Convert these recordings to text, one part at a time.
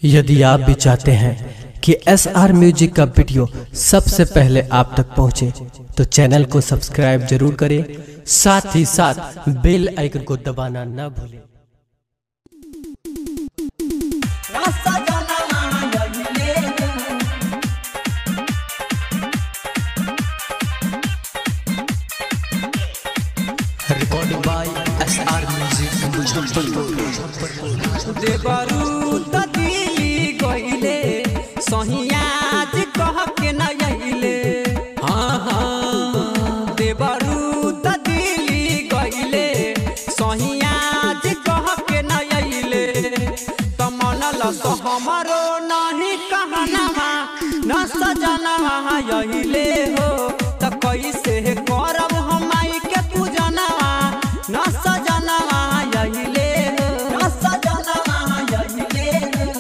यदि आप भी चाहते हैं कि SR म्यूजिक का वीडियो सबसे पहले आप तक पहुंचे तो चैनल को सब्सक्राइब जरूर करें, साथ ही साथ बेल आइकन को दबाना ना भूलें। रिकॉर्डिंग बाय SR म्यूजिक देवरू दिली गईले सहियाज कह के न आइले। हाँ हाँ देवरू दिली गईले सहियाज कह के न आइले। त मनल तो हमारो नहीं कहना न सजना आइले हो। त कैसे करब हम आई के पूजना न सजना आइले हो, न सजना आइले हो।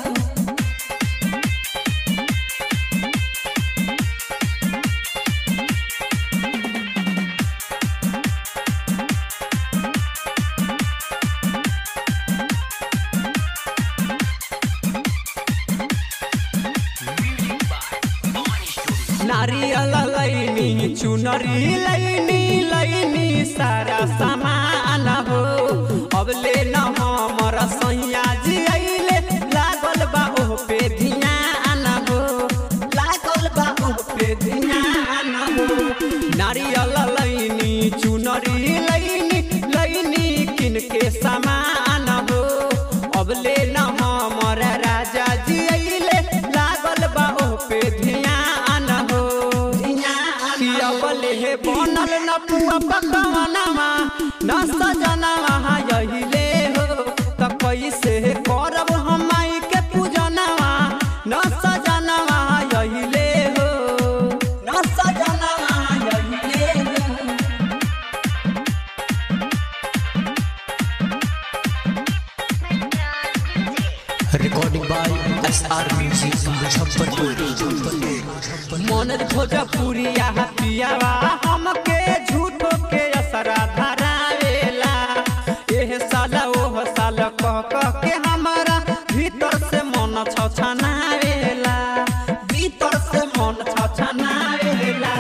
नारियल लैनी चुनरी लैनी सारा सामान हो। अब ले न हमारा सैया जी अइले लागल बा ओह पे ध्यान हो, लागल बा ओह पे ध्यान हो। नारियल लैनी चुनरी लैनी किन के सामान हो। अब ले न हमारा राजा जी अइले लागल बा ओह पे ध्यान हो। हे बनल न पुआ पकवानमा न सजनवा आइले हो। त कैसे करब हम आई के पूजनवा न सजनवा आइले हो, न सजनवा आइले हो। Recording by SR music Muzaffarpur. मन भोजपुरिया पियावा हमके झूठो के असरा धरावेला। एह साल ओह साल कह के हमारा भीतर से मन छछनावेला, भीतर से मन छछनावेला।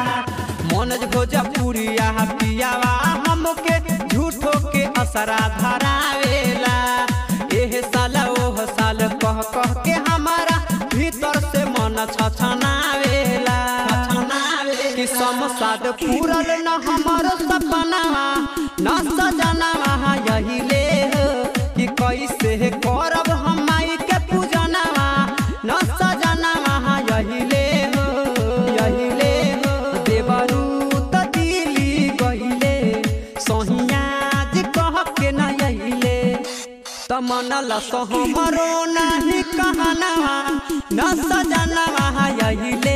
मन भोजपुरिया पियावा हमके झूठो के असरा धरावेला। एह साल ओह साल कह के हमारा भीतर से मन छछनावेला। कि समसाद पूरल न हमारो सपनावा न सजनावा आइले हो। कि कैसे करब हम आई के पूजनावा न सजनावा आइले हो, आइले हो। देवरू दिली गईले सहियाज कह के न आइले। त मनल तो हमरो नहीं कहनावा न सजनावा आइले